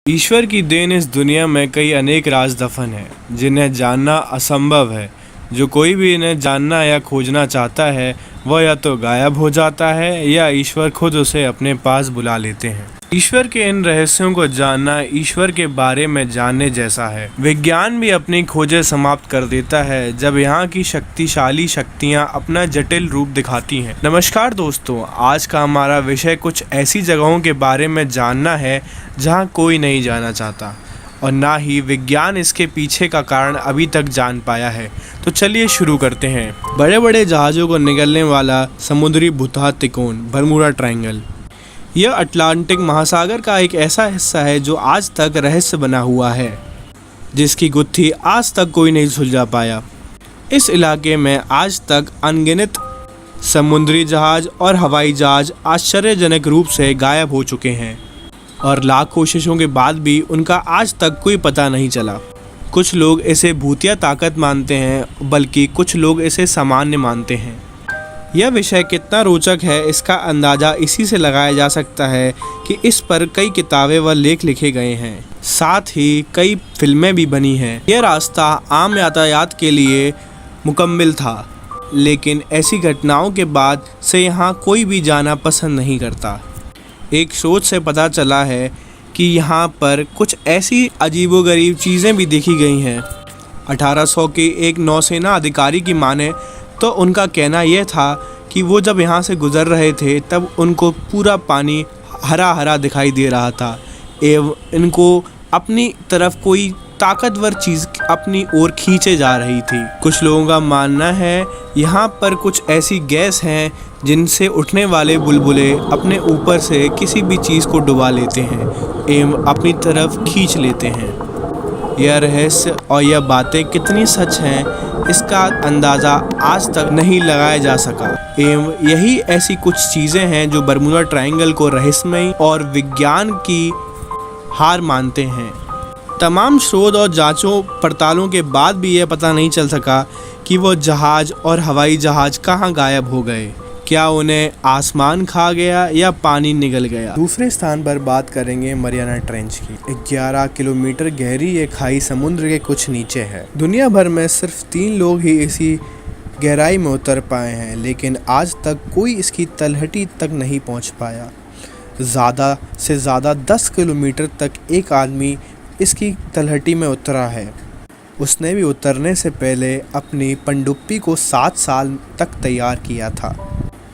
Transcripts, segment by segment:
ईश्वर की देन इस दुनिया में कई अनेक राज दफन हैं जिन्हें जानना असंभव है। जो कोई भी इन्हें जानना या खोजना चाहता है वह या तो गायब हो जाता है या ईश्वर खुद उसे अपने पास बुला लेते हैं। ईश्वर के इन रहस्यों को जानना ईश्वर के बारे में जानने जैसा है। विज्ञान भी अपनी खोजें समाप्त कर देता है जब यहाँ की शक्तिशाली शक्तियाँ अपना जटिल रूप दिखाती हैं। नमस्कार दोस्तों, आज का हमारा विषय कुछ ऐसी जगहों के बारे में जानना है जहाँ कोई नहीं जाना चाहता और ना ही विज्ञान इसके पीछे का कारण अभी तक जान पाया है। तो चलिए शुरू करते हैं। बड़े बड़े जहाज़ों को निगलने वाला समुद्री भूतहा तिकोन बरमूडा ट्रायंगल। यह अटलांटिक महासागर का एक ऐसा हिस्सा है जो आज तक रहस्य बना हुआ है, जिसकी गुत्थी आज तक कोई नहीं सुलझा पाया। इस इलाके में आज तक अनगिनत समुद्री जहाज और हवाई जहाज आश्चर्यजनक रूप से गायब हो चुके हैं और लाख कोशिशों के बाद भी उनका आज तक कोई पता नहीं चला। कुछ लोग इसे भूतिया ताकत मानते हैं, बल्कि कुछ लोग इसे सामान्य मानते हैं। यह विषय कितना रोचक है इसका अंदाज़ा इसी से लगाया जा सकता है कि इस पर कई किताबें व लेख लिखे गए हैं, साथ ही कई फिल्में भी बनी हैं। यह रास्ता आम यातायात के लिए मुकम्मल था, लेकिन ऐसी घटनाओं के बाद से यहाँ कोई भी जाना पसंद नहीं करता। एक शोध से पता चला है कि यहाँ पर कुछ ऐसी अजीबोगरीब चीज़ें भी देखी गई हैं। 1800 के एक नौसेना अधिकारी की माने तो उनका कहना यह था कि वो जब यहाँ से गुज़र रहे थे तब उनको पूरा पानी हरा हरा दिखाई दे रहा था एवं इनको अपनी तरफ कोई ताकतवर चीज़ अपनी ओर खींचे जा रही थी। कुछ लोगों का मानना है यहाँ पर कुछ ऐसी गैस हैं जिनसे उठने वाले बुलबुले अपने ऊपर से किसी भी चीज़ को डुबा लेते हैं एवं अपनी तरफ खींच लेते हैं। यह रहस्य और यह बातें कितनी सच हैं इसका अंदाज़ा आज तक नहीं लगाया जा सका एवं यही ऐसी कुछ चीज़ें हैं जो बरमूडा ट्रायंगल को रहस्यमयी और विज्ञान की हार मानते हैं। तमाम शोध और जांचों पड़तालों के बाद भी यह पता नहीं चल सका कि वो जहाज़ और हवाई जहाज़ कहाँ गायब हो गए। क्या उन्हें आसमान खा गया या पानी निगल गया। दूसरे स्थान पर बात करेंगे मरियाना ट्रेंच की। 11 किलोमीटर गहरी ये खाई समुद्र के कुछ नीचे है। दुनिया भर में सिर्फ 3 लोग ही इसी गहराई में उतर पाए हैं, लेकिन आज तक कोई इसकी तलहटी तक नहीं पहुंच पाया। ज़्यादा से ज़्यादा 10 किलोमीटर तक एक आदमी इसकी तलहटी में उतरा है। उसने भी उतरने से पहले अपनी पनडुब्बी को 7 साल तक तैयार किया था।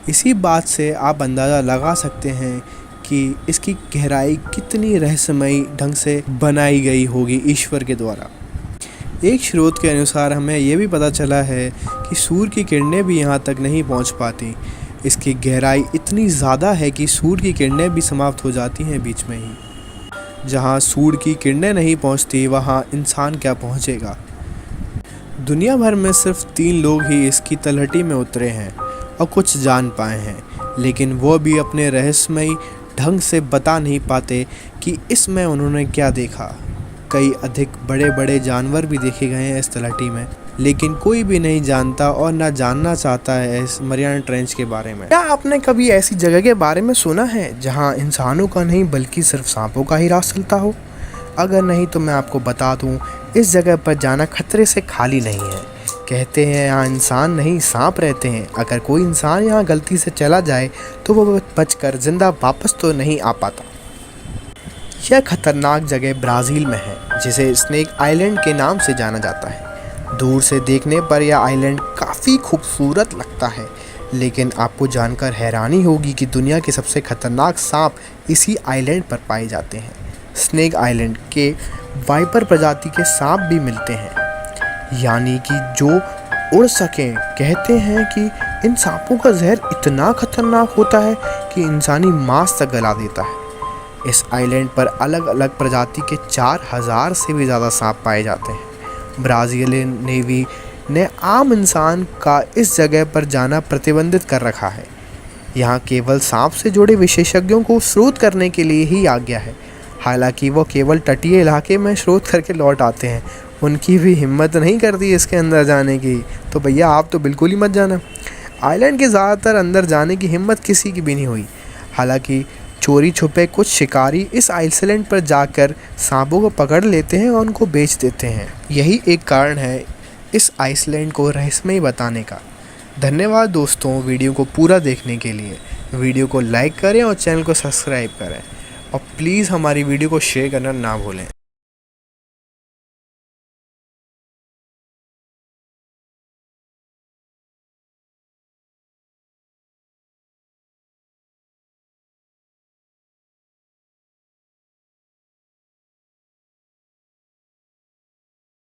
इसी बात से आप अंदाज़ा लगा सकते हैं कि इसकी गहराई कितनी रहस्यमयी ढंग से बनाई गई होगी ईश्वर के द्वारा। एक स्रोत के अनुसार हमें यह भी पता चला है कि सूर्य की किरणें भी यहाँ तक नहीं पहुँच पाती। इसकी गहराई इतनी ज़्यादा है कि सूर्य की किरणें भी समाप्त हो जाती हैं बीच में ही। जहाँ सूर्य की किरणें नहीं पहुँचती वहाँ इंसान क्या पहुँचेगा। दुनिया भर में सिर्फ 3 लोग ही इसकी तलहटी में उतरे हैं और कुछ जान पाए हैं, लेकिन वो भी अपने रहस्यमयी ढंग से बता नहीं पाते कि इसमें उन्होंने क्या देखा। कई अधिक बड़े बड़े जानवर भी देखे गए हैं इस तलहटी में, लेकिन कोई भी नहीं जानता और ना जानना चाहता है इस मरियाना ट्रेंच के बारे में। क्या आपने कभी ऐसी जगह के बारे में सुना है जहां इंसानों का नहीं बल्कि सिर्फ सांपों का ही राज चलता हो? अगर नहीं तो मैं आपको बता दूं, इस जगह पर जाना खतरे से खाली नहीं है। कहते हैं यहाँ इंसान नहीं सांप रहते हैं। अगर कोई इंसान यहाँ गलती से चला जाए तो वो बचकर जिंदा वापस तो नहीं आ पाता। यह खतरनाक जगह ब्राज़ील में है, जिसे स्नेक आइलैंड के नाम से जाना जाता है। दूर से देखने पर यह आइलैंड काफ़ी खूबसूरत लगता है, लेकिन आपको जानकर हैरानी होगी कि दुनिया के सबसे खतरनाक सांप इसी आइलैंड पर पाए जाते हैं। स्नेक आइलैंड के वाइपर प्रजाति के सांप भी मिलते हैं, यानी कि जो उड़ सकें। कहते हैं कि इन सांपों का जहर इतना खतरनाक होता है कि इंसानी मांस तक गला देता है। इस आइलैंड पर अलग अलग प्रजाति के 4000 से भी ज़्यादा सांप पाए जाते हैं। ब्राज़ीलियन नेवी ने आम इंसान का इस जगह पर जाना प्रतिबंधित कर रखा है। यहाँ केवल सांप से जुड़े विशेषज्ञों को शोध करने के लिए ही आज्ञा है। हालांकि वो केवल तटीय इलाके में शोध करके लौट आते हैं। उनकी भी हिम्मत नहीं करती इसके अंदर जाने की, तो भैया आप तो बिल्कुल ही मत जाना। आइलैंड के ज़्यादातर अंदर जाने की हिम्मत किसी की भी नहीं हुई। हालांकि चोरी छुपे कुछ शिकारी इस आइसलैंड पर जाकर सांपों को पकड़ लेते हैं और उनको बेच देते हैं। यही एक कारण है इस आइसलैंड को रहस्यमय बताने का। धन्यवाद दोस्तों वीडियो को पूरा देखने के लिए। वीडियो को लाइक करें और चैनल को सब्सक्राइब करें और प्लीज़ हमारी वीडियो को शेयर करना ना भूलें।